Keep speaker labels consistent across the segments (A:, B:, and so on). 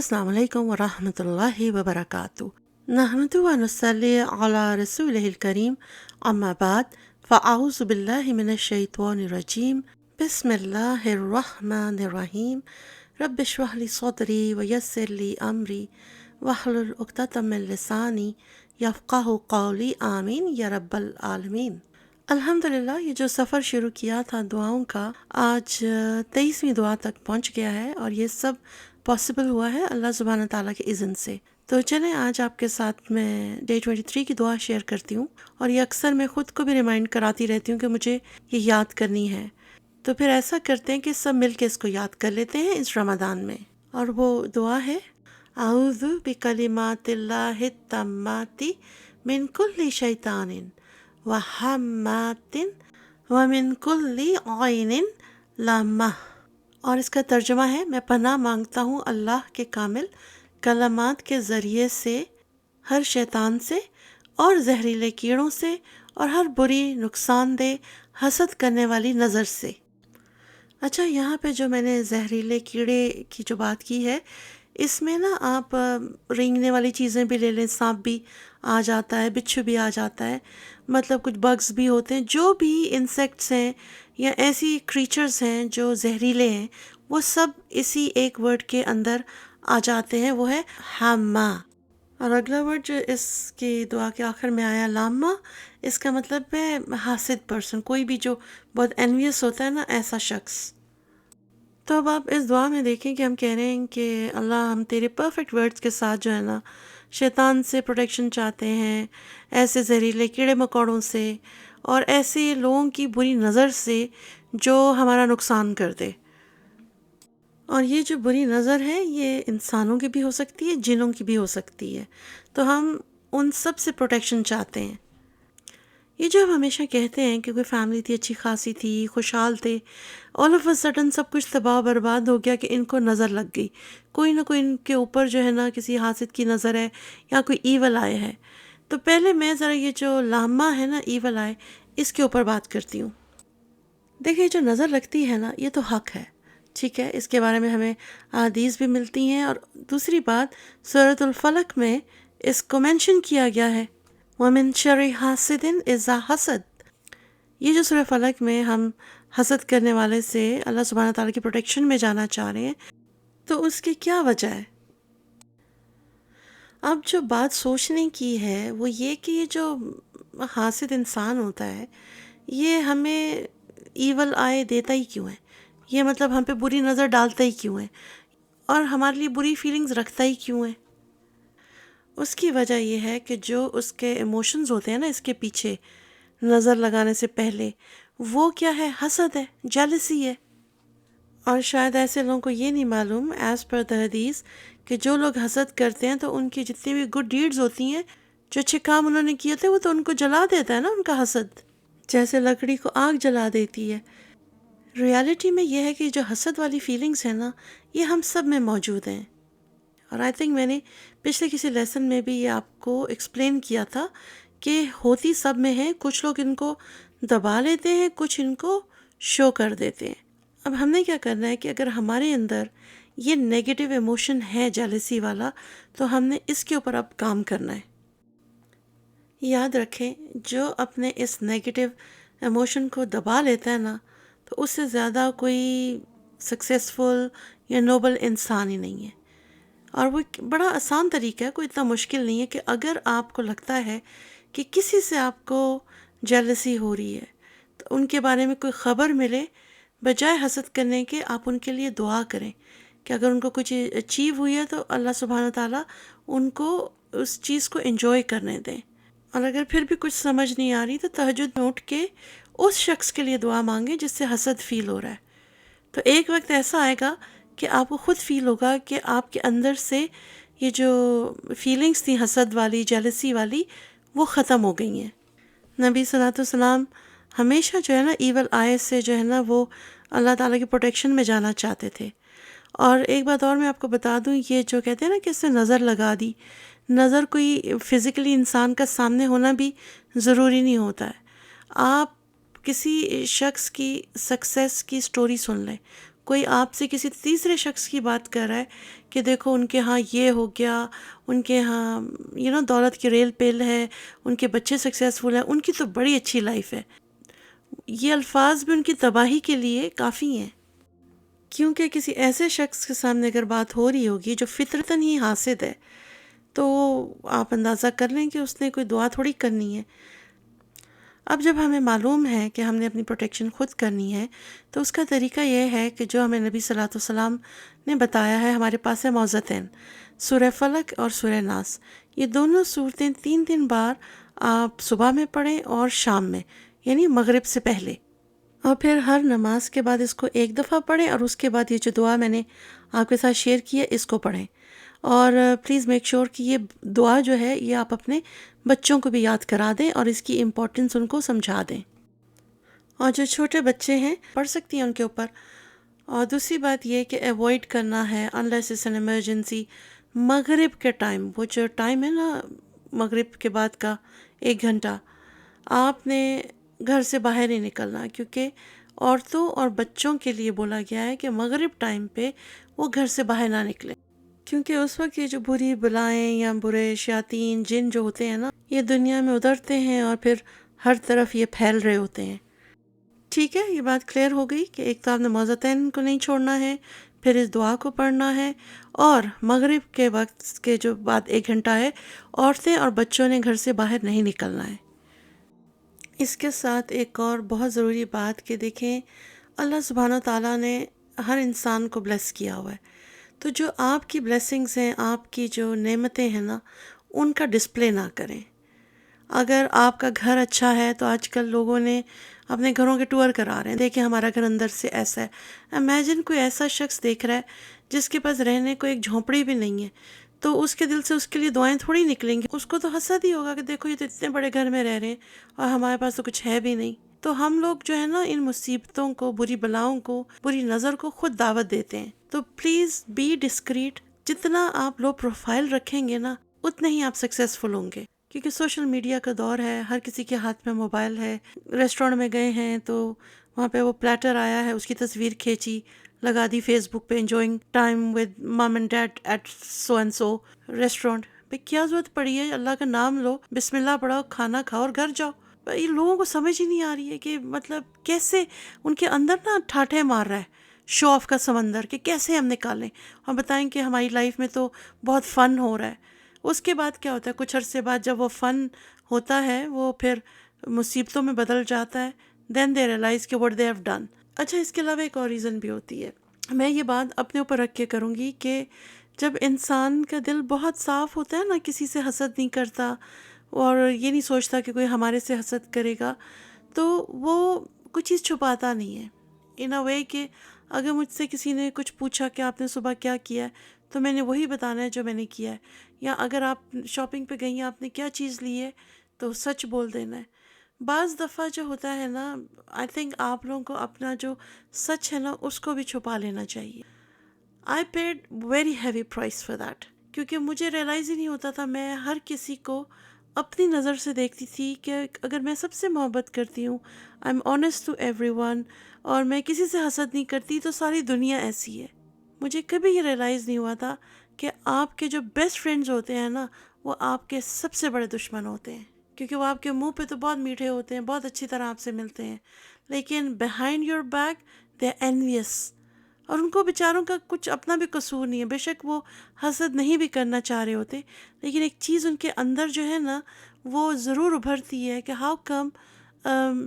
A: السلام علیکم ورحمۃ اللہ وبرکاتہ نحمد و نصلی علی رسول الکریم اما بعد فاعوذ باللہ من الشیطان الرجیم بسم اللہ الرحمن الرحیم رب اشرح لی صدری ویسر لی امری واحلل عقدۃ من لسانی یفقہوا قولی آمین یا رب العالمین۔ الحمدللہ یہ جو سفر شروع کیا تھا دعاؤں کا، آج 23ویں دعا تک پہنچ گیا ہے اور یہ سب پاسبل ہوا ہے اللہ سبحانہ تعالیٰ کے اذن سے۔ تو چلیں آج آپ کے ساتھ میں ڈے 23 کی دعا شیئر کرتی ہوں، اور یہ اکثر میں خود کو بھی ریمائنڈ کراتی رہتی ہوں کہ مجھے یہ یاد کرنی ہے۔ تو پھر ایسا کرتے ہیں کہ سب مل کے اس کو یاد کر لیتے ہیں اس رمضان میں، اور وہ دعا ہے اعوذ بکلمات اللہ التامات من کل شیطان وہمات ومن کل عین لامہ۔ اور اس کا ترجمہ ہے، میں پناہ مانگتا ہوں اللہ کے کامل کلمات کے ذریعے سے ہر شیطان سے اور زہریلے کیڑوں سے اور ہر بری نقصان دہ حسد کرنے والی نظر سے۔ اچھا، یہاں پہ جو میں نے زہریلے کیڑے کی جو بات کی ہے، اس میں نا آپ رینگنے والی چیزیں بھی لے لیں، سانپ بھی آ جاتا ہے، بچھو بھی آ جاتا ہے، مطلب کچھ بگز بھی ہوتے ہیں، جو بھی انسیکٹس ہیں یا ایسی کریچرز ہیں جو زہریلے ہیں، وہ سب اسی ایک ورڈ کے اندر آ جاتے ہیں، وہ ہے ہامہ۔ اور اگلا ورڈ جو اس کی دعا کے آخر میں آیا لامہ، اس کا مطلب ہے حاسد پرسن، کوئی بھی جو بہت انویس ہوتا ہے نا، ایسا شخص۔ تو اب آپ اس دعا میں دیکھیں کہ ہم کہہ رہے ہیں کہ اللہ، ہم تیرے پرفیکٹ ورڈز کے ساتھ جو ہے نا شیطان سے پروٹیکشن چاہتے ہیں، ایسے زہریلے کیڑے مکوڑوں سے اور ایسے لوگوں کی بری نظر سے جو ہمارا نقصان کر دے۔ اور یہ جو بری نظر ہے یہ انسانوں کی بھی ہو سکتی ہے، جنوں کی بھی ہو سکتی ہے، تو ہم ان سب سے پروٹیکشن چاہتے ہیں۔ یہ جو ہم ہمیشہ کہتے ہیں کہ کوئی فیملی تھی، اچھی خاصی تھی، خوشحال تھے، آل آف اے سڈن سب کچھ تباہ برباد ہو گیا کہ ان کو نظر لگ گئی، کوئی نہ کوئی ان کے اوپر جو ہے نا کسی حاسد کی نظر ہے یا کوئی ایول آئے ہے۔ تو پہلے میں ذرا یہ جو لامہ ہے نا، ایول آئے، اس کے اوپر بات کرتی ہوں۔ دیکھیں، جو نظر لگتی ہے نا، یہ تو حق ہے، ٹھیک ہے، اس کے بارے میں ہمیں احادیث بھی ملتی ہیں، اور دوسری بات سورۃ الفلق میں اس کو مینشن کیا گیا ہے، وَمِن شَرِّ حَاسِدٍ إِذَا حَسَد۔ یہ جو سورہ فلق میں ہم حسد کرنے والے سے اللہ سبحانہ تعالیٰ کی پروٹیکشن میں جانا چاہ رہے ہیں، تو اس کی کیا وجہ ہے؟ اب جو بات سوچنے کی ہے وہ یہ کہ یہ جو حاسد انسان ہوتا ہے، یہ ہمیں ایول آئے دیتا ہی کیوں ہے؟ یہ مطلب ہم پہ بری نظر ڈالتا ہی کیوں ہے؟ اور ہمارے لیے بری فیلنگز رکھتا ہی کیوں ہے؟ اس کی وجہ یہ ہے کہ جو اس کے ایموشنز ہوتے ہیں نا اس کے پیچھے نظر لگانے سے پہلے، وہ کیا ہے؟ حسد ہے، جیلسی ہے۔ اور شاید ایسے لوگوں کو یہ نہیں معلوم، ایز پر دا حدیث، کہ جو لوگ حسد کرتے ہیں تو ان کی جتنی بھی گڈ ڈیڈز ہوتی ہیں، جو اچھے کام انہوں نے کیے تھے، وہ تو ان کو جلا دیتا ہے نا ان کا حسد، جیسے لکڑی کو آگ جلا دیتی ہے۔ ریالٹی میں یہ ہے کہ جو حسد والی فیلنگز ہیں نا، یہ ہم سب میں موجود ہیں، اور آئی تھنک میں نے پچھلے کسی لیسن میں بھی یہ آپ کو ایکسپلین کیا تھا کہ ہوتی سب میں ہے، کچھ لوگ ان کو دبا لیتے ہیں، کچھ ان کو شو کر دیتے ہیں۔ اب ہم نے کیا کرنا ہے کہ اگر ہمارے اندر یہ نیگیٹو ایموشن ہے جیلسی والا، تو ہم نے اس کے اوپر اب کام کرنا ہے۔ یاد رکھیں، جو اپنے اس نیگیٹو ایموشن کو دبا لیتا ہے نا، تو اس سے زیادہ کوئی سکسیسفل یا نوبل انسان ہی نہیں ہے۔ اور وہ بڑا آسان طریقہ ہے، کوئی اتنا مشکل نہیں ہے، کہ اگر آپ کو لگتا ہے کہ کسی سے آپ کو جیلسی ہو رہی ہے، تو ان کے بارے میں کوئی خبر ملے، بجائے حسد کرنے کے آپ ان کے لیے دعا کریں کہ اگر ان کو کچھ اچیو ہوئی ہے تو اللہ سبحانہ تعالیٰ ان کو اس چیز کو انجوائے کرنے دیں۔ اور اگر پھر بھی کچھ سمجھ نہیں آ رہی تو تہجد میں اٹھ کے اس شخص کے لیے دعا مانگیں جس سے حسد فیل ہو رہا ہے۔ تو ایک وقت ایسا آئے گا کہ آپ کو خود فیل ہوگا کہ آپ کے اندر سے یہ جو فیلنگز تھیں حسد والی، جیلسی والی، وہ ختم ہو گئی ہیں۔ نبی صلی اللہ علیہ وسلم ہمیشہ جو ہے نا ایول آئے سے جو ہے نا وہ اللہ تعالیٰ کی پروٹیکشن میں جانا چاہتے تھے۔ اور ایک بات اور میں آپ کو بتا دوں، یہ جو کہتے ہیں نا کہ اس سے نظر لگا دی، نظر کوئی فزیکلی انسان کا سامنے ہونا بھی ضروری نہیں ہوتا ہے۔ آپ کسی شخص کی سکسیس کی سٹوری سن لیں، کوئی آپ سے کسی تیسرے شخص کی بات کر رہا ہے کہ دیکھو ان کے ہاں یہ ہو گیا، ان کے ہاں دولت کی ریل پیل ہے، ان کے بچے سکسیسفل ہیں، ان کی تو بڑی اچھی لائف ہے، یہ الفاظ بھی ان کی تباہی کے لیے کافی ہیں. کیونکہ کسی ایسے شخص کے سامنے اگر بات ہو رہی ہوگی جو فطرتاً ہی حاسد ہے، تو آپ اندازہ کر لیں کہ اس نے کوئی دعا تھوڑی کرنی ہے. اب جب ہمیں معلوم ہے کہ ہم نے اپنی پروٹیکشن خود کرنی ہے، تو اس کا طریقہ یہ ہے کہ جو ہمیں نبی صلی اللہ علیہ وسلم نے بتایا ہے، ہمارے پاس ہے معوذتین، سورہ فلق اور سورہ ناس. یہ دونوں صورتیں 3 بار آپ صبح میں پڑھیں اور شام میں، یعنی مغرب سے پہلے، اور پھر ہر نماز کے بعد اس کو 1 دفعہ پڑھیں، اور اس کے بعد یہ جو دعا میں نے آپ کے ساتھ شیئر کی ہے اس کو پڑھیں. اور پلیز میک شور کہ یہ دعا جو ہے یہ آپ اپنے بچوں کو بھی یاد کرا دیں اور اس کی امپورٹنس ان کو سمجھا دیں. اور جو چھوٹے بچے ہیں پڑھ سکتی ہیں ان کے اوپر. اور دوسری بات یہ کہ ایوائڈ کرنا ہے unless it's an ایمرجنسی، مغرب کے ٹائم، وہ جو ٹائم ہے نا مغرب کے بعد کا 1 گھنٹہ، آپ نے گھر سے باہر نہیں نکلنا، کیونکہ عورتوں اور بچوں کے لیے بولا گیا ہے کہ مغرب ٹائم پہ وہ گھر سے باہر نہ نکلیں، کیونکہ اس وقت یہ جو بری بلائیں یا برے شیاطین جن جو ہوتے ہیں نا، یہ دنیا میں اترتے ہیں اور پھر ہر طرف یہ پھیل رہے ہوتے ہیں. ٹھیک ہے، یہ بات کلیئر ہو گئی کہ ایک تو آپ نے معوذتین کو نہیں چھوڑنا ہے، پھر اس دعا کو پڑھنا ہے، اور مغرب کے وقت کے جو بعد 1 گھنٹہ ہے، عورتیں اور بچوں نے گھر سے باہر نہیں نکلنا ہے. اس کے ساتھ ایک اور بہت ضروری بات کہ دیکھیں، اللہ سبحانہ تعالیٰ نے ہر انسان کو بلیس کیا ہوا ہے، تو جو آپ کی بلیسنگز ہیں، آپ کی جو نعمتیں ہیں نا، ان کا ڈسپلے نہ کریں. اگر آپ کا گھر اچھا ہے تو آج کل لوگوں نے اپنے گھروں کے ٹور کرا رہے ہیں، دیکھیں ہمارا گھر اندر سے ایسا ہے. امیجن کوئی ایسا شخص دیکھ رہا ہے جس کے پاس رہنے کو ایک جھونپڑی بھی نہیں ہے، تو اس کے دل سے اس کے لیے دعائیں تھوڑی نکلیں گی. اس کو تو حسد ہی ہوگا کہ دیکھو یہ تو اتنے بڑے گھر میں رہ رہے ہیں اور ہمارے پاس تو کچھ ہے بھی نہیں. تو ہم لوگ جو ہے نا ان مصیبتوں کو، بری بلاؤں کو، بری نظر کو خود دعوت دیتے ہیں. تو پلیز بی ڈسکریٹ. جتنا آپ لو پروفائل رکھیں گے نا، اتنے ہی آپ سکسیسفل ہوں گے، کیونکہ سوشل میڈیا کا دور ہے، ہر کسی کے ہاتھ میں موبائل ہے. ریسٹورینٹ میں گئے ہیں تو وہاں پہ وہ پلیٹر آیا ہے، اس کی تصویر کھینچی، لگا دی فیس بک پہ، enjoying time with mom and dad at so and so restaurant. بھائی کیا ضرورت پڑی ہے؟ اللہ کا نام لو، بسم اللہ پڑھو، کھانا کھاؤ اور گھر جاؤ. یہ لوگوں کو سمجھ ہی نہیں آ رہی ہے کہ مطلب کیسے ان کے اندر نا ٹھاٹھے مار رہا ہے شو آف کا سمندر، کہ کیسے ہم نکالیں اور بتائیں کہ ہماری لائف میں تو بہت فن ہو رہا ہے. اس کے بعد کیا ہوتا ہے؟ کچھ عرصے بعد جب وہ فن ہوتا ہے وہ پھر مصیبتوں میں بدل جاتا ہے. دین دے ریئلائز کہ what they have done. اچھا، اس کے علاوہ ایک اور ریزن بھی ہوتی ہے. میں یہ بات اپنے اوپر رکھ کے کروں گی کہ جب انسان کا دل بہت صاف ہوتا ہے نا، کسی سے حسد نہیں کرتا اور یہ نہیں سوچتا کہ کوئی ہمارے سے حسد کرے گا، تو وہ کچھ چیز چھپاتا نہیں ہے. ان اے وے کہ اگر مجھ سے کسی نے کچھ پوچھا کہ آپ نے صبح کیا کیا ہے، تو میں نے وہی بتانا ہے جو میں نے کیا ہے. یا اگر آپ شاپنگ پہ گئی ہیں، آپ نے کیا چیز لی ہے، تو سچ بول دینا ہے. بعض دفعہ جو ہوتا ہے نا، آئی تھنک آپ لوگوں کو اپنا جو سچ ہے نا اس کو بھی چھپا لینا چاہیے. I paid very heavy price for that, کیونکہ مجھے ریئلائز ہی نہیں ہوتا تھا. میں ہر کسی کو اپنی نظر سے دیکھتی تھی کہ اگر میں سب سے محبت کرتی ہوں، I am honest to everyone, اور میں کسی سے حسد نہیں کرتی، تو ساری دنیا ایسی ہے. مجھے کبھی یہ ریئلائز نہیں ہوا تھا کہ آپ کے جو بیسٹ فرینڈز ہوتے ہیں نا، وہ آپ کے سب سے بڑے دشمن ہوتے ہیں، کیونکہ وہ آپ کے منہ پہ تو بہت میٹھے ہوتے ہیں، بہت اچھی طرح آپ سے ملتے ہیں، لیکن behind your back they are envious. اور ان کو بیچاروں کا کچھ اپنا بھی قصور نہیں ہے، بے شک وہ حسد نہیں بھی کرنا چاہ رہے ہوتے، لیکن ایک چیز ان کے اندر جو ہے نا وہ ضرور ابھرتی ہے کہ how come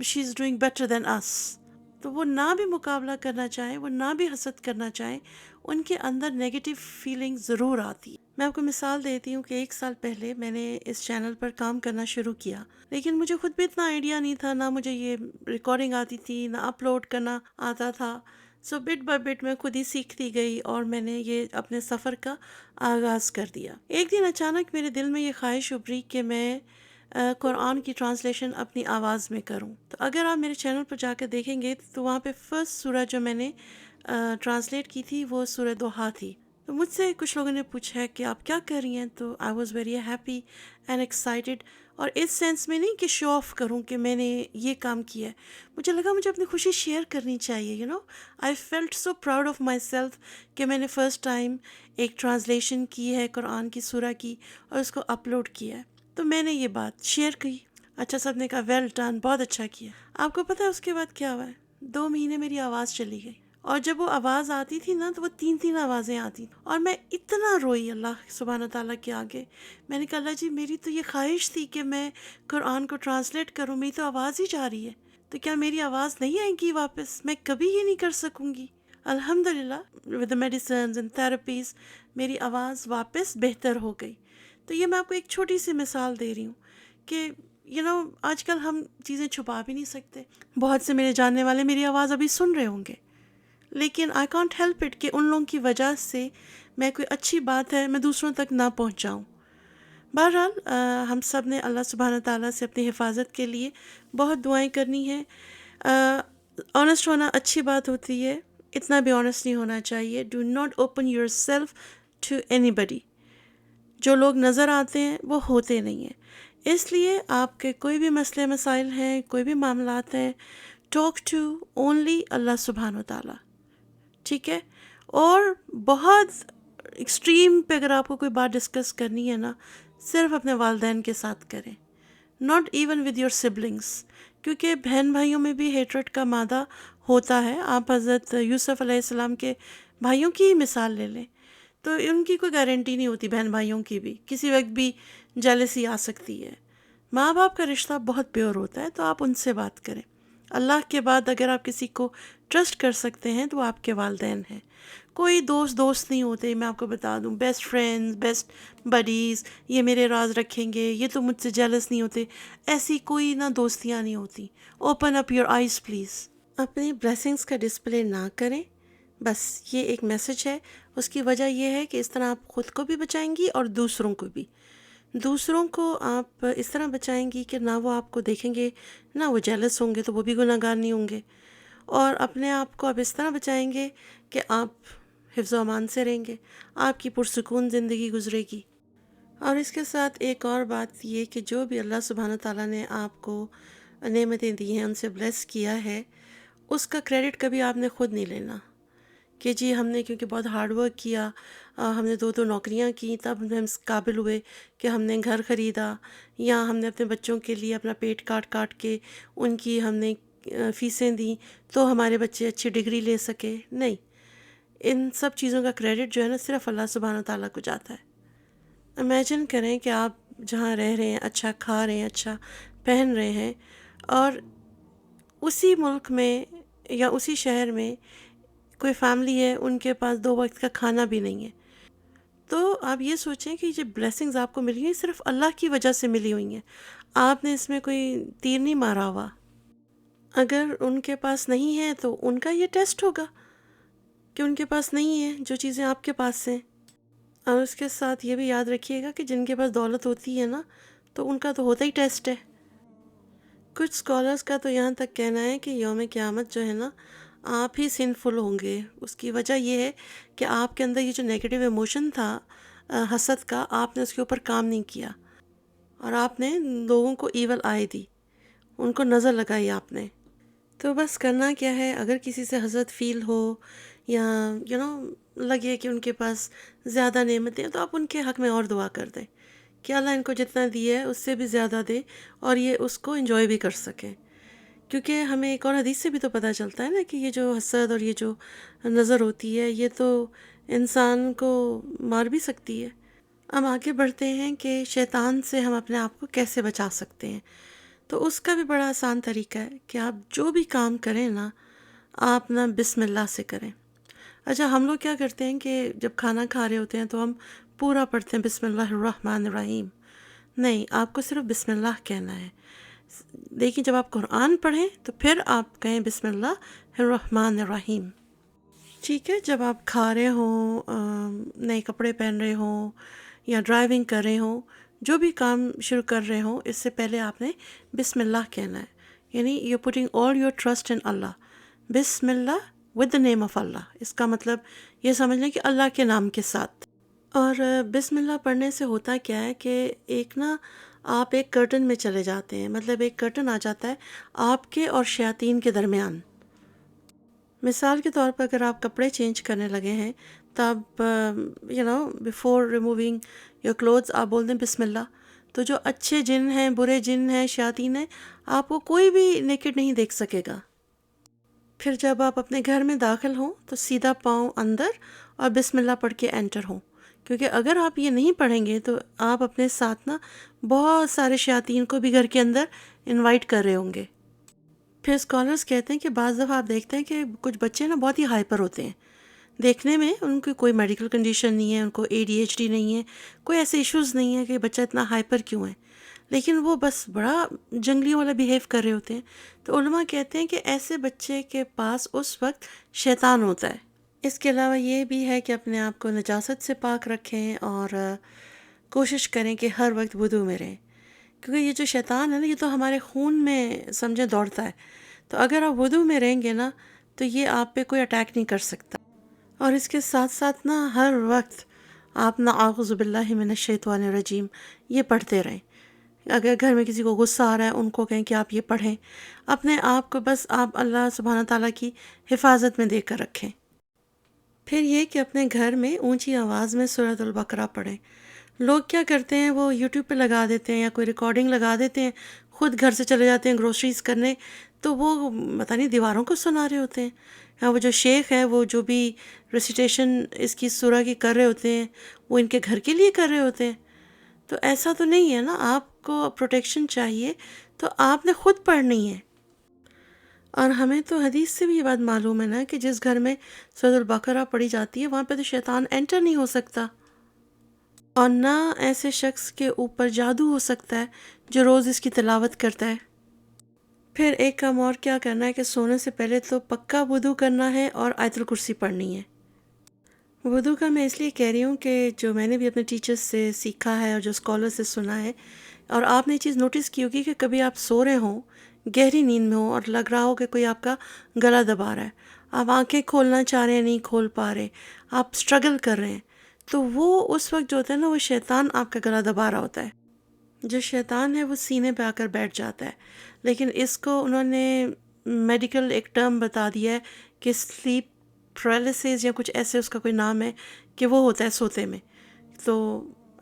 A: she is doing better than us. تو وہ نہ بھی مقابلہ کرنا چاہیں، وہ نہ بھی حسد کرنا چاہیں، ان کے اندر نیگیٹو فیلنگ ضرور آتی ہے. میں آپ کو مثال دیتی ہوں کہ 1 سال پہلے میں نے اس چینل پر کام کرنا شروع کیا، لیکن مجھے خود بھی اتنا آئیڈیا نہیں تھا، نہ مجھے یہ ریکارڈنگ آتی تھی، نہ اپلوڈ کرنا آتا تھا. سو بٹ بائی بٹ میں خود ہی سیکھتی گئی اور میں نے یہ اپنے سفر کا آغاز کر دیا. ایک دن اچانک میرے دل میں یہ خواہش ابھری کہ میں قرآن کی ٹرانسلیشن اپنی آواز میں کروں. تو اگر آپ میرے چینل پر جا کے دیکھیں گے تو وہاں پہ فرسٹ سورہ جو میں نے ٹرانسلیٹ کی تھی وہ سورہ دوحہ تھی. تو مجھ سے کچھ لوگوں نے پوچھا کہ آپ کیا کر رہی ہیں، تو I was very happy and excited, اور اس سینس میں نہیں کہ شو آف کروں کہ میں نے یہ کام کیا ہے، مجھے لگا مجھے اپنی خوشی شیئر کرنی چاہیے. I felt so proud of my self کہ میں نے فرسٹ ٹائم ایک ٹرانسلیشن کی ہے قرآن کی سورہ کی اور اس کو اپلوڈ کیا ہے. تو میں نے یہ بات شیئر کی. اچھا، سب نے کہا ویل ڈن، بہت اچھا کیا. آپ کو پتہ ہے اس کے بعد کیا ہوا ہے؟ 2 مہینے میری آواز چلی گئی، اور جب وہ آواز آتی تھی نا تو وہ 3 آوازیں آتی تھیں، اور میں اتنا روئی اللہ سبحانہ تعالیٰ کے آگے. میں نے کہا اللہ جی، میری تو یہ خواہش تھی کہ میں قرآن کو ٹرانسلیٹ کروں، میری تو آواز ہی جا رہی ہے، تو کیا میری آواز نہیں آئے گی واپس؟ میں کبھی یہ نہیں کر سکوں گی. الحمدللہ with the medicines and therapies میری آواز واپس بہتر ہو گئی. تو یہ میں آپ کو ایک چھوٹی سی مثال دے رہی ہوں کہ آج کل ہم چیزیں چھپا بھی نہیں سکتے. بہت سے میرے جاننے والے میری آواز ابھی سن رہے ہوں گے، لیکن آئی کانٹ ہیلپ اٹ کہ ان لوگوں کی وجہ سے میں کوئی اچھی بات ہے میں دوسروں تک نہ پہنچاؤں. بہرحال ہم سب نے اللہ سبحانہ تعالیٰ سے اپنی حفاظت کے لیے بہت دعائیں کرنی ہیں. آنیسٹ ہونا اچھی بات ہوتی ہے، اتنا بھی آنیسٹ نہیں ہونا چاہیے. Do not open yourself to anybody. جو لوگ نظر آتے ہیں وہ ہوتے نہیں ہیں. اس لیے آپ کے کوئی بھی مسئلے مسائل ہیں، کوئی بھی معاملات ہیں، ٹاک ٹو اونلی اللہ سبحانہ تعالیٰ، ٹھیک ہے؟ اور بہت ایکسٹریم پہ اگر آپ کو کوئی بات ڈسکس کرنی ہے نا، صرف اپنے والدین کے ساتھ کریں، not even with your siblings, کیونکہ بہن بھائیوں میں بھی ہیٹرٹ کا مادہ ہوتا ہے. آپ حضرت یوسف علیہ السلام کے بھائیوں کی ہی مثال لے لیں، تو ان کی کوئی گارنٹی نہیں ہوتی، بہن بھائیوں کی بھی کسی وقت بھی جیلسی آ سکتی ہے. ماں باپ کا رشتہ بہت پیور ہوتا ہے، تو آپ ان سے بات کریں. اللہ کے بعد اگر آپ کسی کو ٹرسٹ کر سکتے ہیں تو وہ آپ کے والدین ہیں. کوئی دوست نہیں ہوتے، میں آپ کو بتا دوں، بیسٹ فرینڈز، بیسٹ بڈیز، یہ میرے راز رکھیں گے، یہ تو مجھ سے جیلس نہیں ہوتے، ایسی کوئی نہ دوستیاں نہیں ہوتی. Open up your eyes please. اپنی بلیسنگز کا ڈسپلے نہ کریں، بس یہ ایک میسج ہے. اس کی وجہ یہ ہے کہ اس طرح آپ خود کو بھی بچائیں گی اور دوسروں کو بھی. دوسروں کو آپ اس طرح بچائیں گی کہ نہ وہ آپ کو دیکھیں گے، نہ وہ جیلس ہوں گے تو وہ بھی گناہ گار نہیں ہوں گے، اور اپنے آپ کو آپ اس طرح بچائیں گے کہ آپ حفظ و امان سے رہیں گے، آپ کی پرسکون زندگی گزرے گی. اور اس کے ساتھ ایک اور بات یہ کہ جو بھی اللہ سبحانہ تعالیٰ نے آپ کو نعمتیں دی ہیں، ان سے بلیس کیا ہے، اس کا کریڈٹ کبھی آپ نے خود نہیں لینا کہ جی ہم نے کیونکہ بہت ہارڈ ورک کیا، ہم نے 2 نوکریاں کی، تب ہم اس قابل ہوئے کہ ہم نے گھر خریدا، یا ہم نے اپنے بچوں کے لیے اپنا پیٹ کاٹ کے ان کی ہم نے فیسیں دیں تو ہمارے بچے اچھی ڈگری لے سکے. نہیں، ان سب چیزوں کا کریڈٹ جو ہے نا صرف اللہ سبحانہ تعالیٰ کو جاتا ہے. امیجن کریں کہ آپ جہاں رہ رہے ہیں اچھا کھا رہے ہیں، اچھا پہن رہے ہیں، اور اسی ملک میں یا اسی شہر میں کوئی فیملی ہے ان کے پاس 2 وقت کا کھانا بھی نہیں ہے. تو آپ یہ سوچیں کہ یہ بلیسنگز آپ کو ملی ہیں صرف اللہ کی وجہ سے ملی ہوئی ہیں، آپ نے اس میں کوئی تیر نہیں مارا ہوا. اگر ان کے پاس نہیں ہے تو ان کا یہ ٹیسٹ ہوگا کہ ان کے پاس نہیں ہے جو چیزیں آپ کے پاس ہیں. اور اس کے ساتھ یہ بھی یاد رکھیے گا کہ جن کے پاس دولت ہوتی ہے نا تو ان کا تو ہوتا ہی ٹیسٹ ہے. کچھ اسکالرس کا تو یہاں تک کہنا ہے کہ یوم قیامت جو ہے نا آپ ہی سنفل ہوں گے. اس کی وجہ یہ ہے کہ آپ کے اندر یہ جو نیگیٹو ایموشن تھا حسد کا، آپ نے اس کے اوپر کام نہیں کیا، اور آپ نے لوگوں کو ایول آئے دی، ان کو نظر لگائی آپ نے. تو بس کرنا کیا ہے، اگر کسی سے حسد فیل ہو یا لگے کہ ان کے پاس زیادہ نعمتیں ہیں، تو آپ ان کے حق میں اور دعا کر دیں کہ اللہ ان کو جتنا دیا ہے اس سے بھی زیادہ دے اور یہ اس کو انجوائے بھی کر سکیں. کیونکہ ہمیں ایک اور حدیث سے بھی تو پتہ چلتا ہے نا کہ یہ جو حسد اور یہ جو نظر ہوتی ہے یہ تو انسان کو مار بھی سکتی ہے. ہم آگے بڑھتے ہیں کہ شیطان سے ہم اپنے آپ کو کیسے بچا سکتے ہیں. تو اس کا بھی بڑا آسان طریقہ ہے کہ آپ جو بھی کام کریں نا، آپ نا بسم اللہ سے کریں. اچھا، ہم لوگ کیا کرتے ہیں کہ جب کھانا کھا رہے ہوتے ہیں تو ہم پورا پڑھتے ہیں بسم اللہ الرحمن الرحیم. نہیں، آپ کو صرف بسم اللہ کہنا ہے. دیکھیں جب آپ قرآن پڑھیں تو پھر آپ کہیں بسم اللہ الرحمن الرحیم. ٹھیک ہے، جب آپ کھا رہے ہوں، نئے کپڑے پہن رہے ہوں یا ڈرائیونگ کر رہے ہوں، جو بھی کام شروع کر رہے ہوں، اس سے پہلے آپ نے بسم اللہ کہنا ہے. یعنی you putting all your trust in Allah. بسم اللہ ود دا نیم آف اللہ، اس کا مطلب یہ سمجھ لیں کہ اللہ کے نام کے ساتھ۔ اور بسم اللہ پڑھنے سے ہوتا کیا ہے کہ ایک نا آپ ایک کرٹن میں چلے جاتے ہیں، مطلب ایک کرٹن آ جاتا ہے آپ کے اور شیاطین کے درمیان۔ مثال کے طور پر اگر آپ کپڑے چینج کرنے لگے ہیں تب بیفور ریموونگ یور کلوتھس آپ بول دیں بسم اللہ، تو جو اچھے جن ہیں، برے جن ہیں، شیاطین ہیں، آپ کو کوئی بھی نیکڈ نہیں دیکھ سکے گا۔ پھر جب آپ اپنے گھر میں داخل ہوں تو سیدھا پاؤں اندر اور بسم اللہ پڑھ کے انٹر ہوں، کیونکہ اگر آپ یہ نہیں پڑھیں گے تو آپ اپنے ساتھ نا بہت سارے شیاطین کو بھی گھر کے اندر انوائٹ کر رہے ہوں گے۔ پھر اسکالرس کہتے ہیں کہ بعض دفعہ آپ دیکھتے ہیں کہ کچھ بچے نا بہت ہی ہائپر ہوتے ہیں، دیکھنے میں ان کی کوئی میڈیکل کنڈیشن نہیں ہے، ان کو ADHD نہیں ہے، کوئی ایسے ایشوز نہیں ہے کہ بچہ اتنا ہائپر کیوں ہے، لیکن وہ بس بڑا جنگلیوں والا بیہیو کر رہے ہوتے ہیں۔ تو علماء کہتے ہیں کہ ایسے بچے کے پاس اس وقت شیطان ہوتا ہے۔ اس کے علاوہ یہ بھی ہے کہ اپنے آپ کو نجاست سے پاک رکھیں اور کوشش کریں کہ ہر وقت وضو میں رہیں، کیونکہ یہ جو شیطان ہے نا یہ تو ہمارے خون میں سمجھے دوڑتا ہے، تو اگر آپ وضو میں رہیں گے نا تو یہ آپ پہ کوئی اٹیک نہیں کر سکتا۔ اور اس کے ساتھ ساتھ نا ہر وقت آپ نا اعوذ باللہ من الشیطان الرجیم یہ پڑھتے رہیں۔ اگر گھر میں کسی کو غصہ آ رہا ہے ان کو کہیں کہ آپ یہ پڑھیں، اپنے آپ کو بس آپ اللہ سبحانہ تعالیٰ کی حفاظت میں دے کر رکھیں۔ پھر یہ کہ اپنے گھر میں اونچی آواز میں سورۃ البقرہ پڑھیں۔ لوگ کیا کرتے ہیں، وہ یوٹیوب پہ لگا دیتے ہیں یا کوئی ریکارڈنگ لگا دیتے ہیں، خود گھر سے چلے جاتے ہیں گروسریز کرنے، تو وہ پتہ نہیں دیواروں کو سنا رہے ہوتے ہیں، یا وہ جو شیخ ہے وہ جو بھی ریسیٹیشن اس کی سورہ کی کر رہے ہوتے ہیں وہ ان کے گھر کے لیے کر رہے ہوتے ہیں۔ تو ایسا تو نہیں ہے نا، آپ کو پروٹیکشن چاہیے تو آپ نے خود پڑھنی ہے۔ اور ہمیں تو حدیث سے بھی یہ بات معلوم ہے نا کہ جس گھر میں سورۃ البقرہ پڑھی جاتی ہے وہاں پہ تو شیطان انٹر نہیں ہو سکتا، اور نہ ایسے شخص کے اوپر جادو ہو سکتا ہے جو روز اس کی تلاوت کرتا ہے۔ پھر ایک کام اور کیا کرنا ہے کہ سونے سے پہلے تو پکا وضو کرنا ہے اور آیت الکرسی پڑھنی ہے۔ وضو کا میں اس لیے کہہ رہی ہوں کہ جو میں نے بھی اپنے ٹیچرز سے سیکھا ہے اور جو اسکالر سے سنا ہے، اور آپ نے یہ چیز نوٹس کی ہوگی کہ کبھی آپ سو رہے ہوں، گہری نیند میں ہوں اور لگ رہا ہو کہ کوئی آپ کا گلا دبا رہا ہے، آپ آنکھیں کھولنا چاہ رہے ہیں نہیں کھول پا رہے، آپ اسٹرگل کر رہے ہیں، تو وہ اس وقت جو ہوتا ہے نا وہ شیطان آپ کا گلا دبا رہا ہوتا ہے۔ جو شیطان ہے وہ سینے پہ آ کر بیٹھ جاتا ہے، لیکن اس کو انہوں نے میڈیکل ایک ٹرم بتا دیا ہے کہ سلیپ پیرالائسس یا کچھ ایسے اس کا کوئی نام ہے کہ وہ ہوتا ہے سوتے میں، تو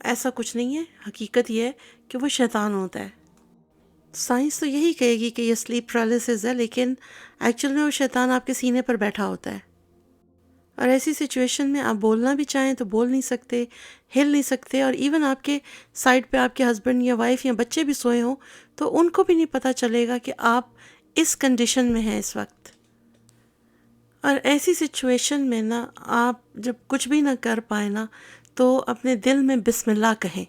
A: ایسا کچھ نہیں ہے، حقیقت یہ ہے کہ وہ شیطان ہوتا ہے۔ سائنس تو یہی کہے گی کہ یہ سلیپ پیرالائسس ہے، لیکن ایکچوئل میں وہ شیطان آپ کے سینے پر بیٹھا ہوتا ہے، اور ایسی سچویشن میں آپ بولنا بھی چاہیں تو بول نہیں سکتے، ہل نہیں سکتے، اور ایون آپ کے سائڈ پہ آپ کے ہسبینڈ یا وائف یا بچے بھی سوئے ہوں تو ان کو بھی نہیں پتہ چلے گا کہ آپ اس کنڈیشن میں ہیں اس وقت۔ اور ایسی سچویشن میں نا آپ جب کچھ بھی نہ کر پائیں نا تو اپنے دل میں بسم اللہ کہیں،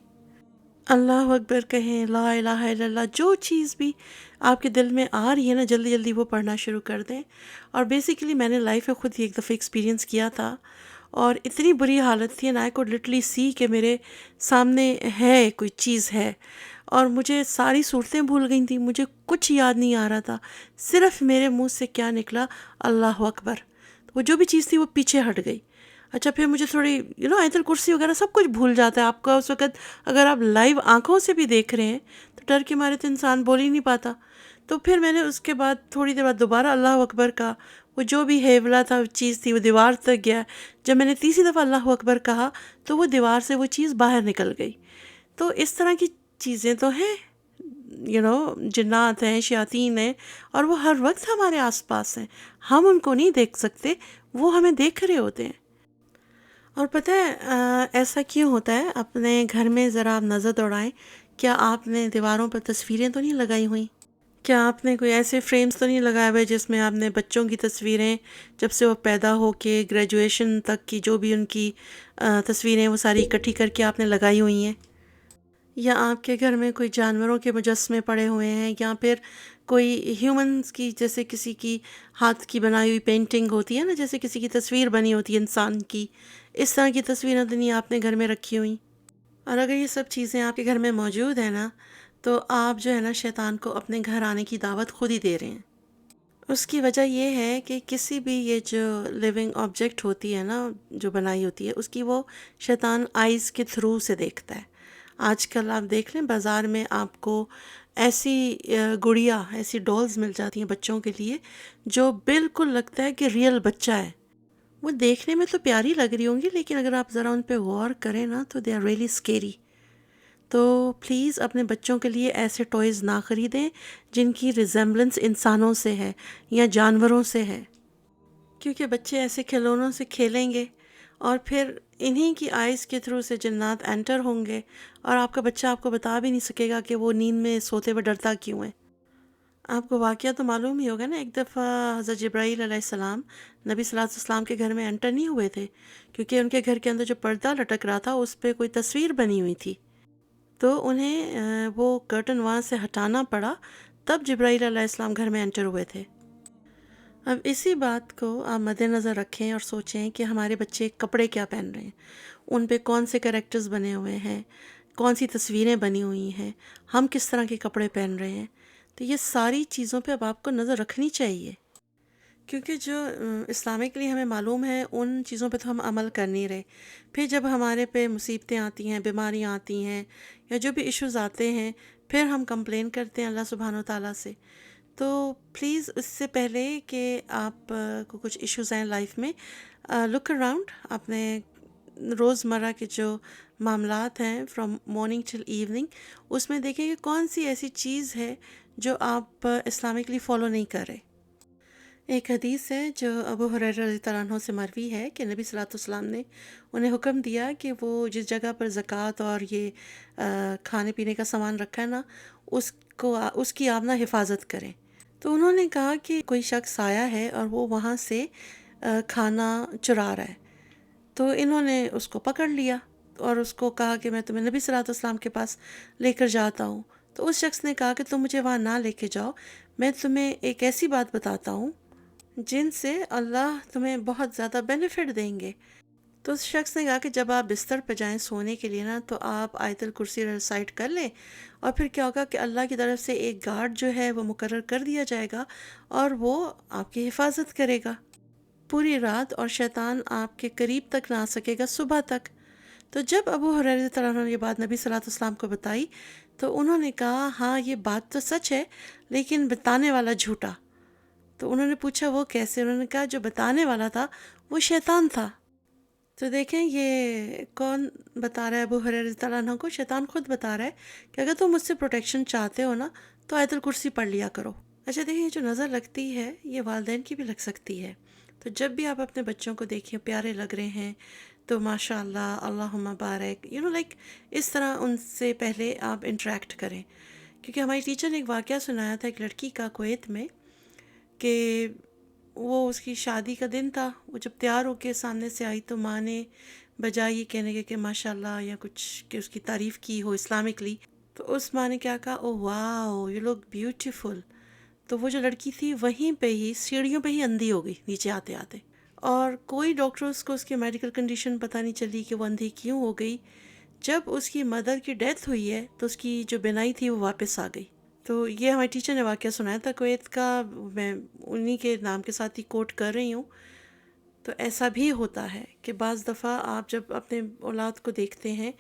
A: اللہ اکبر کہیں، لا الہ الا اللہ، جو چیز بھی آپ کے دل میں آ رہی ہے نا جلدی جلدی وہ پڑھنا شروع کر دیں۔ اور بیسیکلی میں نے لائف میں خود ہی ایک دفعہ ایکسپیرینس کیا تھا، اور اتنی بری حالت تھی، اینڈ آئی کوڈ لٹرلی سی کہ میرے سامنے ہے کوئی چیز ہے، اور مجھے ساری صورتیں بھول گئی تھیں، مجھے کچھ یاد نہیں آ رہا تھا، صرف میرے منہ سے کیا نکلا، اللہ اکبر، وہ جو بھی چیز تھی وہ پیچھے ہٹ گئی۔ اچھا پھر مجھے تھوڑی آیت الکرسی وغیرہ سب کچھ بھول جاتا ہے آپ کا اس وقت، اگر آپ لائیو آنکھوں سے بھی دیکھ رہے ہیں تو ڈر کے مارے تو انسان بول ہی نہیں پاتا۔ تو پھر میں نے اس کے بعد تھوڑی دیر بعد دوبارہ اللہ اکبر کا، وہ جو بھی ہیولا تھا چیز تھی وہ دیوار تک گیا، جب میں نے تیسری دفعہ اللہ اکبر کہا تو وہ دیوار سے وہ چیز باہر نکل گئی۔ تو اس طرح کی چیزیں تو ہیں، جنات ہیں، شیاطین ہیں، اور وہ ہر وقت ہمارے آس پاس ہیں، ہم ان کو نہیں دیکھ سکتے، وہ ہمیں دیکھ رہے ہوتے ہیں۔ اور پتہ ہے ایسا کیوں ہوتا ہے؟ اپنے گھر میں ذرا آپ نظر دوڑائیں، کیا آپ نے دیواروں پر تصویریں تو نہیں لگائی ہوئیں؟ کیا آپ نے کوئی ایسے فریمز تو نہیں لگائے ہوئے جس میں آپ نے بچوں کی تصویریں جب سے وہ پیدا ہو کے گریجویشن تک کی جو بھی ان کی تصویریں وہ ساری اکٹھی کر کے آپ نے لگائی ہوئی ہیں؟ یا آپ کے گھر میں کوئی جانوروں کے مجسمے پڑے ہوئے ہیں، یا پھر کوئی ہیومنز کی، جیسے کسی کی ہاتھ کی بنائی ہوئی پینٹنگ ہوتی ہے نا، جیسے کسی کی تصویر بنی ہوتی ہے انسان کی، اس طرح کی تصویریں تو نہیں آپ نے گھر میں رکھی ہوئی؟ اور اگر یہ سب چیزیں آپ کے گھر میں موجود ہیں نا تو آپ جو ہے نا شیطان کو اپنے گھر آنے کی دعوت خود ہی دے رہے ہیں۔ اس کی وجہ یہ ہے کہ کسی بھی یہ جو لیونگ آبجیکٹ ہوتی ہے نا، جو بنائی ہوتی ہے، اس کی وہ شیطان آئز کے تھرو سے دیکھتا ہے۔ آج کل آپ دیکھ لیں بازار میں آپ کو ایسی گڑیا، ایسی ڈولز مل جاتی ہیں بچوں کے لیے جو بالکل لگتا ہے کہ ریئل بچہ ہے۔ وہ دیکھنے میں تو پیاری لگ رہی ہوں گی، لیکن اگر آپ ذرا ان پہ غور کریں نا تو دے آر ریئلی اسکیری۔ تو پلیز اپنے بچوں کے لیے ایسے ٹوائز نہ خریدیں جن کی ریزمبلنس انسانوں سے ہے یا جانوروں سے ہے، کیونکہ بچے ایسے کھلونوں سے کھیلیں گے اور پھر انہی کی آئز کے تھرو سے جنات انٹر ہوں گے، اور آپ کا بچہ آپ کو بتا بھی نہیں سکے گا کہ وہ نیند میں سوتے ہوئے ڈرتا کیوں ہے۔ آپ کو واقعہ تو معلوم ہی ہوگا نا، ایک دفعہ حضرت جبرائیل علیہ السلام نبی صلی اللہ علیہ وسلم کے گھر میں انٹر نہیں ہوئے تھے، کیونکہ ان کے گھر کے اندر جو پردہ لٹک رہا تھا اس پہ کوئی تصویر بنی ہوئی تھی، تو انہیں وہ کرٹن وہاں سے ہٹانا پڑا، تب جبرائیل علیہ السلام گھر میں انٹر ہوئے تھے۔ اب اسی بات کو آپ مد نظر رکھیں اور سوچیں کہ ہمارے بچے کپڑے کیا پہن رہے ہیں، ان پہ کون سے کریکٹرز بنے ہوئے ہیں، کون سی تصویریں بنی ہوئی ہیں، ہم کس طرح کے کپڑے پہن رہے ہیں۔ تو یہ ساری چیزوں پہ اب آپ کو نظر رکھنی چاہیے، کیونکہ جو اسلامکلی ہمیں معلوم ہے ان چیزوں پہ تو ہم عمل کر نہیں رہے۔ پھر جب ہمارے پہ مصیبتیں آتی ہیں، بیماریاں آتی ہیں، یا جو بھی ایشوز آتے ہیں، پھر ہم کمپلین کرتے ہیں اللہ سبحانہ و تعالیٰ سے۔ تو پلیز اس سے پہلے کہ آپ کو کچھ ایشوز آئیں لائف میں، لک اراؤنڈ اپنے روزمرہ کے جو معاملات ہیں فرام مارننگ ٹل ایوننگ، اس میں دیکھیں کہ کون سی ایسی چیز ہے جو آپ اسلامکلی فالو نہیں کر رہے۔ ایک حدیث ہے جو ابو ہریرہ رضی اللہ عنہ سے مروی ہے کہ نبی صلی اللہ علیہ وسلم نے انہیں حکم دیا کہ وہ جس جگہ پر زکوٰۃ اور یہ کھانے پینے کا سامان رکھا ہے نا، اس کی آپ نا حفاظت کریں۔ تو انہوں نے کہا کہ کوئی شخص آیا ہے اور وہ وہاں سے کھانا چرا رہا ہے، تو انہوں نے اس کو پکڑ لیا اور اس کو کہا کہ میں تمہیں نبی صلی اللہ علیہ وسلم کے پاس لے کر جاتا ہوں۔ تو اس شخص نے کہا کہ تم مجھے وہاں نہ لے کے جاؤ، میں تمہیں ایک ایسی بات بتاتا ہوں جن سے اللہ تمہیں بہت زیادہ بینیفٹ دیں گے۔ تو اس شخص نے کہا کہ جب آپ بستر پہ جائیں سونے کے لیے نا، تو آپ آیت الکرسی ریسائٹ کر لیں، اور پھر کیا ہوگا کہ اللہ کی طرف سے ایک گارڈ جو ہے وہ مقرر کر دیا جائے گا، اور وہ آپ کی حفاظت کرے گا پوری رات، اور شیطان آپ کے قریب تک نہ آ سکے گا صبح تک۔ تو جب ابو ہریرہ رضی اللہ عنہ نے یہ بات نبی صلی اللہ علیہ وسلم کو بتائی، تو انہوں نے کہا ہاں یہ بات تو سچ ہے، لیکن بتانے والا جھوٹا۔ تو انہوں نے پوچھا وہ کیسے؟ انہوں نے کہا جو بتانے والا تھا وہ شیطان تھا۔ تو دیکھیں یہ کون بتا رہا ہے ابو ہریرہ رضی اللہ عنہ کو؟ شیطان خود بتا رہا ہے کہ اگر تم مجھ سے پروٹیکشن چاہتے ہو نا تو آیت الکرسی پڑھ لیا کرو۔ اچھا دیکھیں، یہ جو نظر لگتی ہے یہ والدین کی بھی لگ سکتی ہے، تو جب بھی آپ اپنے بچوں کو دیکھیں پیارے لگ رہے ہیں تو ماشاء اللہ اللہم بارک، لائک اس طرح ان سے پہلے آپ انٹریکٹ کریں۔ کیونکہ ہماری ٹیچر نے ایک واقعہ سنایا تھا ایک لڑکی کا کویت میں، کہ وہ اس کی شادی کا دن تھا، وہ جب تیار ہو کے سامنے سے آئی تو ماں نے بجائے یہ کہنے کے کہ ماشاء اللہ یا کچھ کہ اس کی تعریف کی ہو اسلامکلی، تو اس ماں نے کیا کہا، او واو یو لک بیوٹیفل۔ تو وہ جو لڑکی تھی وہیں پہ ہی سیڑھیوں پہ ہی اندھی ہو گئی نیچے آتے آتے، اور کوئی ڈاکٹرز کو اس کی میڈیکل کنڈیشن پتہ نہیں چلی کہ وہ اندھی کیوں ہو گئی۔ جب اس کی مدر کی ڈیتھ ہوئی ہے تو اس کی جو بینائی تھی وہ واپس آ گئی۔ تو یہ ہماری ٹیچر نے واقعہ سنایا تھا کویت کا، میں انہی کے نام کے ساتھ ہی کوٹ کر رہی ہوں۔ تو ایسا بھی ہوتا ہے کہ بعض دفعہ آپ جب اپنے اولاد کو دیکھتے ہیں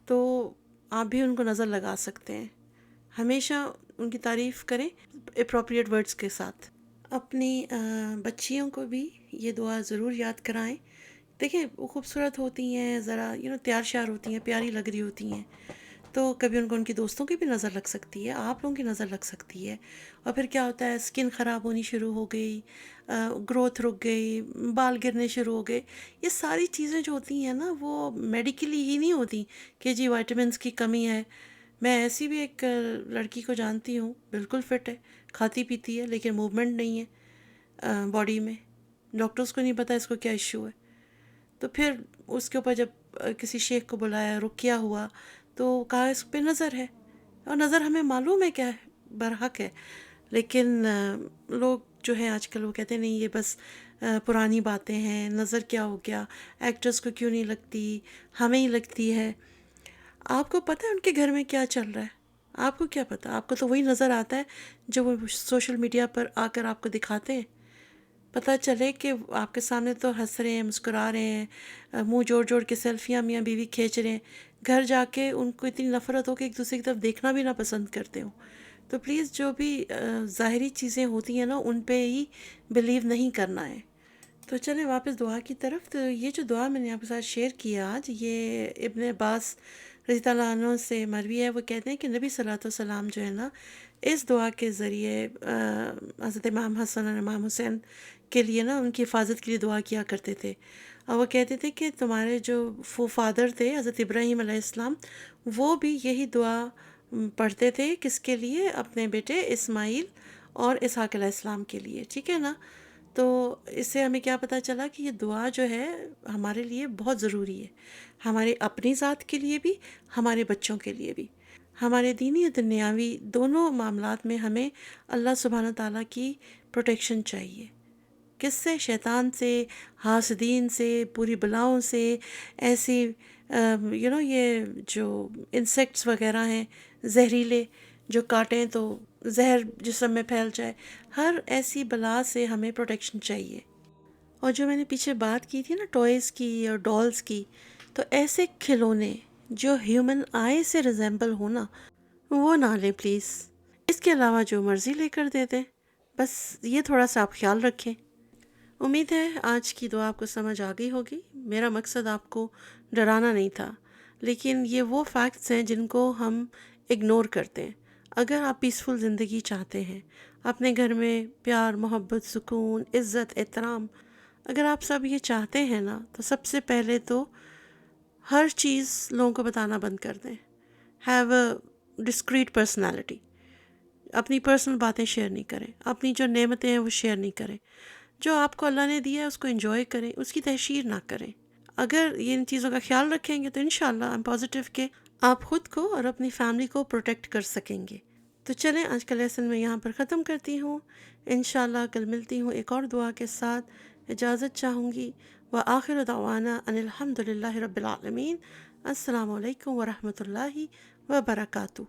A: تو آپ بھی ان کو نظر لگا سکتے ہیں۔ ہمیشہ ان کی تعریف کریں اپروپریٹ ورڈز کے ساتھ۔ اپنی بچیوں کو بھی یہ دعا ضرور یاد کرائیں۔ دیکھیں وہ خوبصورت ہوتی ہیں، ذرا تیار شیار ہوتی ہیں، پیاری لگ رہی ہوتی ہیں، تو کبھی ان کو ان کی دوستوں کی بھی نظر لگ سکتی ہے، آپ لوگوں کی نظر لگ سکتی ہے، اور پھر کیا ہوتا ہے اسکن خراب ہونی شروع ہو گئی، گروتھ رک گئی، بال گرنے شروع ہو گئے۔ یہ ساری چیزیں جو ہوتی ہیں نا وہ میڈیکلی ہی نہیں ہوتی کہ جی وائٹامنس کی کمی ہے۔ میں ایسی بھی ایک لڑکی کو جانتی ہوں، بالکل فٹ ہے، کھاتی پیتی ہے، لیکن موومنٹ نہیں ہے باڈی میں، ڈاکٹرز کو نہیں پتہ اس کو کیا ایشو ہے۔ تو پھر اس کے اوپر جب کسی شیخ کو بلایا، رقیہ ہوا، تو کہا اس پہ نظر ہے، اور نظر ہمیں معلوم ہے کیا ہے، برحق ہے، لیکن لوگ جو ہیں آج کل وہ کہتے ہیں نہیں یہ بس پرانی باتیں ہیں، نظر کیا ہو گیا، ایکٹرز کو کیوں نہیں لگتی، ہمیں ہی لگتی ہے۔ آپ کو پتہ ہے ان کے گھر میں کیا چل رہا ہے؟ آپ کو کیا پتہ، آپ کو تو وہی نظر آتا ہے جو وہ سوشل میڈیا پر آ کر آپ کو دکھاتے ہیں۔ پتہ چلے کہ آپ کے سامنے تو ہنس رہے ہیں، مسکرا رہے ہیں، منہ جوڑ جوڑ کے سیلفیاں میاں بیوی کھینچ رہے ہیں، گھر جا کے ان کو اتنی نفرت ہو کہ ایک دوسرے کی طرف دیکھنا بھی نہ پسند کرتے ہوں۔ تو پلیز جو بھی ظاہری چیزیں ہوتی ہیں نا ان پہ ہی بلیو نہیں کرنا ہے۔ تو چلیں واپس دعا کی طرف۔ تو یہ جو دعا میں نے آپ کے ساتھ شیئر کیا آج، یہ ابن عباس رضی اللہ عنہ سے مروی ہے۔ وہ کہتے ہیں کہ نبی صلی اللہ علیہ وسلم جو ہے نا اس دعا کے ذریعے حضرت امام حسن اور امام حسین کے لیے نا ان کی حفاظت کے لیے دعا کیا کرتے تھے، اور وہ کہتے تھے کہ تمہارے جو فادر تھے حضرت ابراہیم علیہ السلام، وہ بھی یہی دعا پڑھتے تھے، کس کے لیے؟ اپنے بیٹے اسماعیل اور اسحاق علیہ السلام کے لیے، ٹھیک ہے نا۔ تو اس سے ہمیں کیا پتہ چلا کہ یہ دعا جو ہے ہمارے لیے بہت ضروری ہے، ہمارے اپنی ذات کے لیے بھی، ہمارے بچوں کے لیے بھی، ہمارے دینی و دنیاوی دونوں معاملات میں ہمیں اللہ سبحانہ تعالیٰ کی پروٹیکشن چاہیے۔ کس سے؟ شیطان سے، حاسدین سے، پوری بلاؤں سے، ایسی یہ جو انسیکٹس وغیرہ ہیں زہریلے جو کاٹیں تو زہر جسم میں پھیل جائے، ہر ایسی بلا سے ہمیں پروٹیکشن چاہیے۔ اور جو میں نے پیچھے بات کی تھی نا ٹوائز کی اور ڈالز کی، تو ایسے کھلونے جو ہیومن آئی سے ریزیمبل ہونا وہ نہ لیں پلیز۔ اس کے علاوہ جو مرضی لے کر دے دیں، بس یہ تھوڑا سا آپ خیال رکھیں۔ امید ہے آج کی دعا آپ کو سمجھ آ گئی ہوگی۔ میرا مقصد آپ کو ڈرانا نہیں تھا، لیکن یہ وہ فیکٹس ہیں جن کو ہم اگنور کرتے ہیں۔ اگر آپ پیسفل زندگی چاہتے ہیں، اپنے گھر میں پیار، محبت، سکون، عزت، احترام، اگر آپ سب یہ چاہتے ہیں نا، تو سب سے پہلے تو ہر چیز لوگوں کو بتانا بند کر دیں۔ Have a discrete personality. اپنی پرسنل باتیں شیئر نہیں کریں، اپنی جو نعمتیں ہیں وہ شیئر نہیں کریں۔ جو آپ کو اللہ نے دیا ہے اس کو انجوائے کریں، اس کی تحشیر نہ کریں۔ اگر ان چیزوں کا خیال رکھیں گے تو انشاءاللہ I'm پازیٹیو کہ آپ خود کو اور اپنی فیملی کو پروٹیکٹ کر سکیں گے۔ تو چلیں آج کا لیسن میں یہاں پر ختم کرتی ہوں۔ انشاءاللہ کل ملتی ہوں ایک اور دعا کے ساتھ، اجازت چاہوں گی۔ وآخر دعوانا ان الحمد للہ رب العالمین۔ السلام علیکم ورحمۃ اللہ وبرکاتہ۔